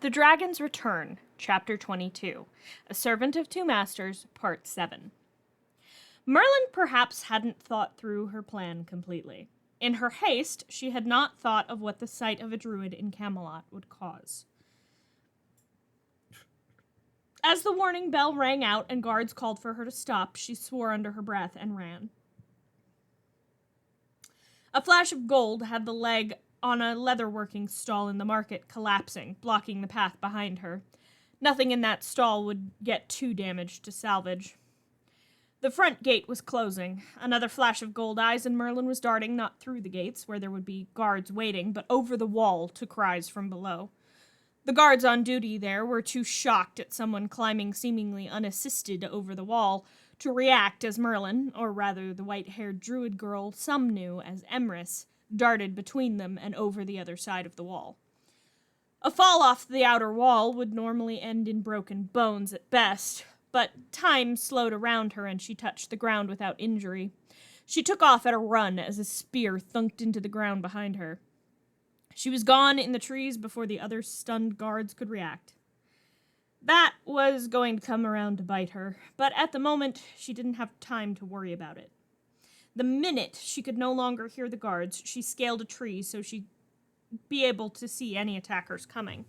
The Dragon's Return, Chapter 22, A Servant of Two Masters, Part 7. Merlin perhaps hadn't thought through her plan completely. In her haste, she had not thought of what the sight of a druid in Camelot would cause. As the warning bell rang out and guards called for her to stop, she swore under her breath and ran. A flash of gold had the leg on a leatherworking stall in the market collapsing, blocking the path behind her. Nothing in that stall would get too damaged to salvage. The front gate was closing. Another flash of gold eyes, and Merlin was darting not through the gates, where there would be guards waiting, but over the wall to cries from below. The guards on duty there were too shocked at someone climbing seemingly unassisted over the wall to react as Merlin, or rather the white-haired druid girl some knew as Emrys, darted between them and over the other side of the wall. A fall off the outer wall would normally end in broken bones at best, but time slowed around her and she touched the ground without injury. She took off at a run as a spear thunked into the ground behind her. She was gone in the trees before the other stunned guards could react. That was going to come around to bite her, but at the moment she didn't have time to worry about it. The minute she could no longer hear the guards, she scaled a tree so she'd be able to see any attackers coming.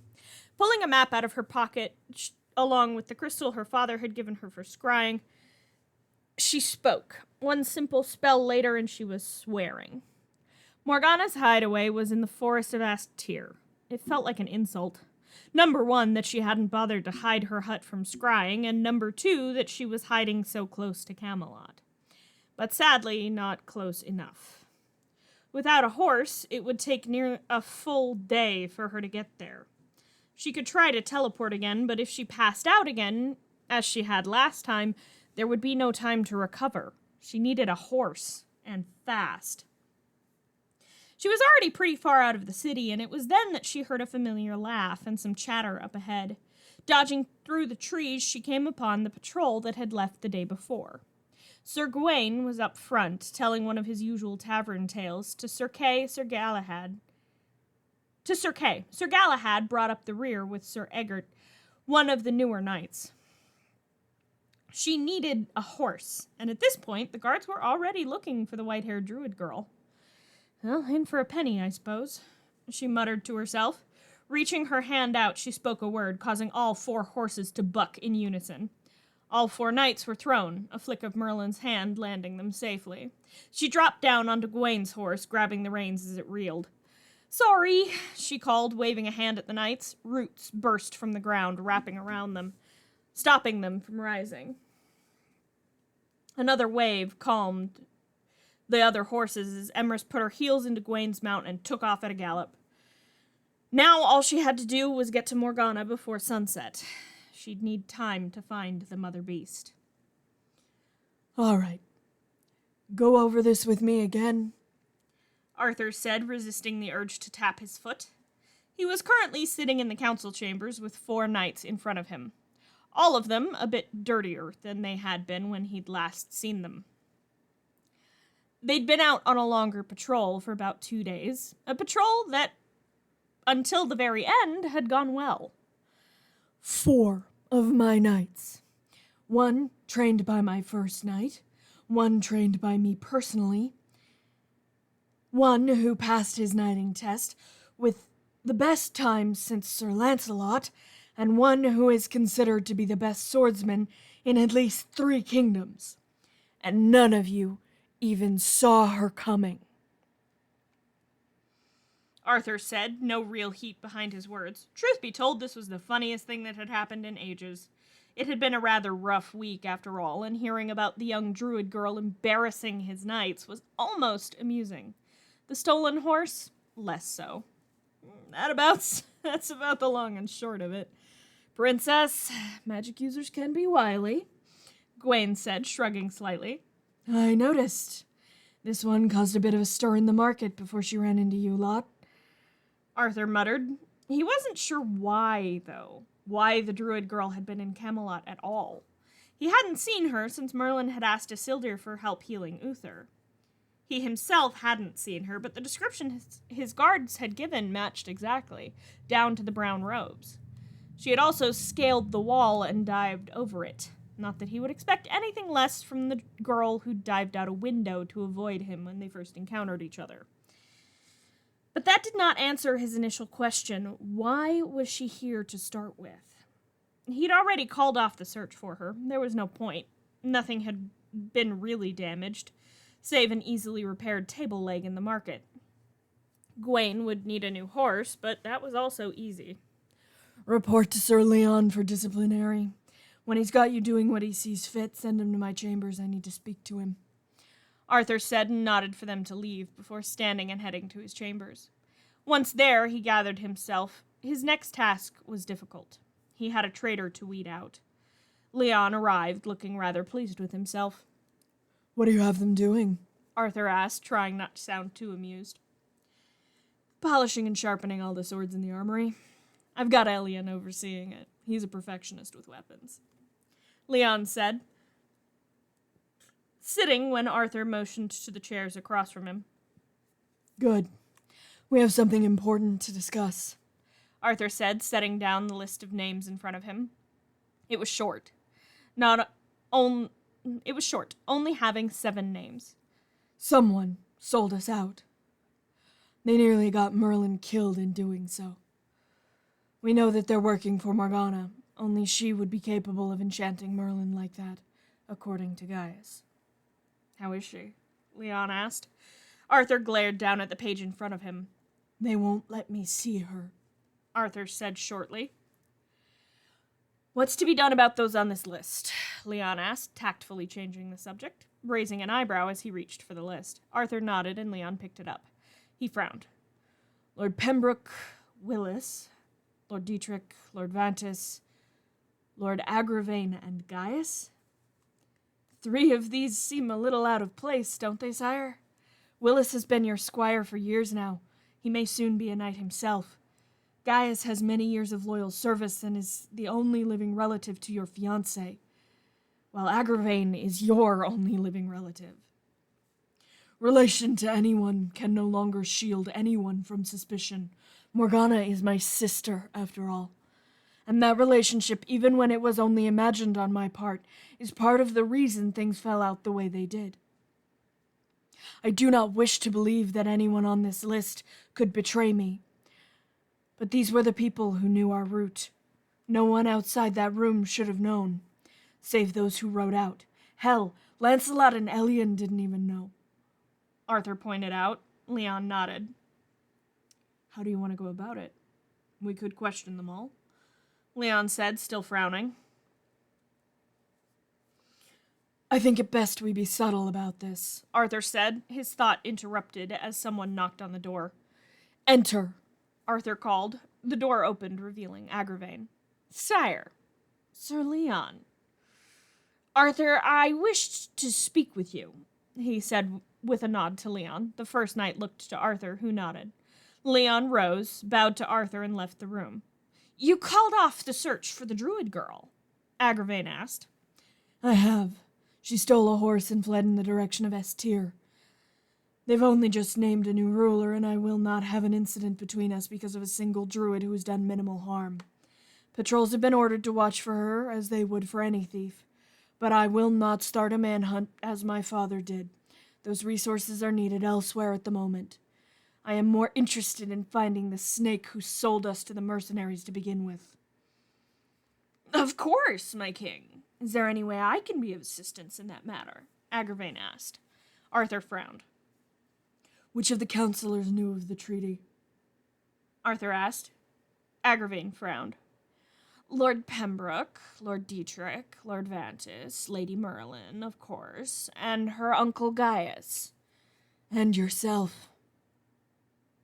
Pulling a map out of her pocket, along with the crystal her father had given her for scrying, she spoke. One simple spell later and she was swearing. Morgana's hideaway was in the forest of Astir. It felt like an insult. Number one, that she hadn't bothered to hide her hut from scrying, and number two, that she was hiding so close to Camelot. But sadly, not close enough. Without a horse, it would take near a full day for her to get there. She could try to teleport again, but if she passed out again, as she had last time, there would be no time to recover. She needed a horse, and fast. She was already pretty far out of the city, and it was then that she heard a familiar laugh and some chatter up ahead. Dodging through the trees, she came upon the patrol that had left the day before. Sir Gawain was up front, telling one of his usual tavern tales to Sir Kay, Sir Galahad. Sir Galahad brought up the rear with Sir Eggert, one of the newer knights. She needed a horse, and at this point, the guards were already looking for the white-haired druid girl. Well, in for a penny, I suppose, she muttered to herself. Reaching her hand out, she spoke a word, causing all 4 horses to buck in unison. All 4 knights were thrown, a flick of Merlin's hand landing them safely. She dropped down onto Gawain's horse, grabbing the reins as it reeled. "Sorry," she called, waving a hand at the knights. Roots burst from the ground, wrapping around them, stopping them from rising. Another wave calmed the other horses as Emrys put her heels into Gawain's mount and took off at a gallop. Now all she had to do was get to Morgana before sunset. She'd need time to find the mother beast. "All right. Go over this with me again," Arthur said, resisting the urge to tap his foot. He was currently sitting in the council chambers with 4 knights in front of him, all of them a bit dirtier than they had been when he'd last seen them. They'd been out on a longer patrol for about 2 days, a patrol that, until the very end, had gone well. 4 of my knights. 1 trained by my first knight, 1 trained by me personally, 1 who passed his knighting test with the best time since Sir Lancelot, and 1 who is considered to be the best swordsman in at least 3 kingdoms. And none of you even saw her coming. Arthur said, no real heat behind his words. Truth be told, this was the funniest thing that had happened in ages. It had been a rather rough week, after all, and hearing about the young druid girl embarrassing his knights was almost amusing. The stolen horse? Less so. That's about the long and short of it. Princess, magic users can be wily, Gawain said, shrugging slightly. I noticed. This one caused a bit of a stir in the market before she ran into you lot. Arthur muttered. He wasn't sure why, though. Why the druid girl had been in Camelot at all. He hadn't seen her since Merlin had asked Isildur for help healing Uther. He himself hadn't seen her, but the description his guards had given matched exactly, down to the brown robes. She had also scaled the wall and dived over it. Not that he would expect anything less from the girl who dived out a window to avoid him when they first encountered each other. But that did not answer his initial question. Why was she here to start with? He'd already called off the search for her. There was no point. Nothing had been really damaged, save an easily repaired table leg in the market. Gawain would need a new horse, but that was also easy. Report to Sir Leon for disciplinary. When he's got you doing what he sees fit, send him to my chambers. I need to speak to him. Arthur said and nodded for them to leave before standing and heading to his chambers. Once there, he gathered himself. His next task was difficult. He had a traitor to weed out. Leon arrived, looking rather pleased with himself. What do you have them doing? Arthur asked, trying not to sound too amused. Polishing and sharpening all the swords in the armory. I've got Elian overseeing it. He's a perfectionist with weapons. Leon said, sitting when Arthur motioned to the chairs across from him. Good. We have something important to discuss. Arthur said, setting down the list of names in front of him. It was short. Only having 7 names. Someone sold us out. They nearly got Merlin killed in doing so. We know that they're working for Morgana. Only she would be capable of enchanting Merlin like that, according to Gaius. How is she? Leon asked. Arthur glared down at the page in front of him. They won't let me see her, Arthur said shortly. What's to be done about those on this list? Leon asked, tactfully changing the subject, raising an eyebrow as he reached for the list. Arthur nodded and Leon picked it up. He frowned. Lord Pembroke, Willis, Lord Dietrich, Lord Vantis, Lord Agravain, and Gaius? 3 of these seem a little out of place, don't they, sire? Willis has been your squire for years now. He may soon be a knight himself. Gaius has many years of loyal service and is the only living relative to your fiancé, while Agravain is your only living relative. Relation to anyone can no longer shield anyone from suspicion. Morgana is my sister, after all. And that relationship, even when it was only imagined on my part, is part of the reason things fell out the way they did. I do not wish to believe that anyone on this list could betray me. But these were the people who knew our route. No one outside that room should have known, save those who rode out. Hell, Lancelot and Elian didn't even know. Arthur pointed out. Leon nodded. How do you want to go about it? We could question them all, Leon said, still frowning. I think it best we be subtle about this, Arthur said, his thought interrupted as someone knocked on the door. Enter, Arthur called. The door opened, revealing Agravain. Sire. Sir Leon. Arthur, I wished to speak with you, he said with a nod to Leon. The first knight looked to Arthur, who nodded. Leon rose, bowed to Arthur, and left the room. You called off the search for the druid girl? Agravain asked. I have. She stole a horse and fled in the direction of Estir. They've only just named a new ruler, and I will not have an incident between us because of a single druid who has done minimal harm. Patrols have been ordered to watch for her, as they would for any thief. But I will not start a manhunt, as my father did. Those resources are needed elsewhere at the moment. I am more interested in finding the snake who sold us to the mercenaries to begin with. Of course, my king. Is there any way I can be of assistance in that matter? Agravain asked. Arthur frowned. Which of the counselors knew of the treaty? Arthur asked. Agravain frowned. Lord Pembroke, Lord Dietrich, Lord Vantis, Lady Merlin, of course, and her uncle Gaius. And yourself.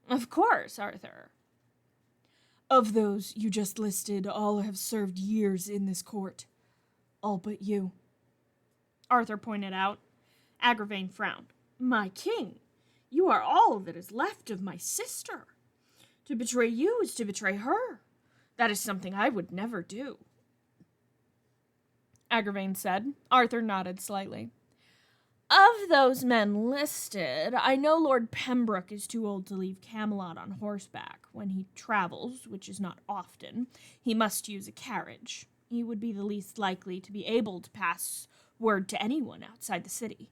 Of course, Arthur. Of those you just listed, all have served years in this court. All but you. Arthur pointed out. Agravain frowned. My king, you are all that is left of my sister. To betray you is to betray her. That is something I would never do. Agravain said. Arthur nodded slightly. Of those men listed, I know Lord Pembroke is too old to leave Camelot on horseback. When he travels, which is not often, he must use a carriage. He would be the least likely to be able to pass word to anyone outside the city.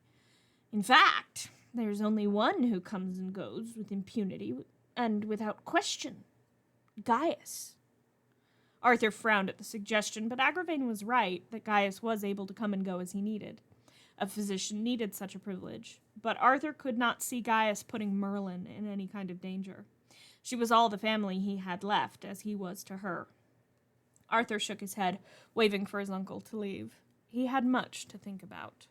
In fact, there's only one who comes and goes with impunity and without question. Gaius. Arthur frowned at the suggestion, but Agravain was right that Gaius was able to come and go as he needed. A physician needed such a privilege, but Arthur could not see Gaius putting Merlin in any kind of danger. She was all the family he had left, as he was to her. Arthur shook his head, waving for his uncle to leave. He had much to think about.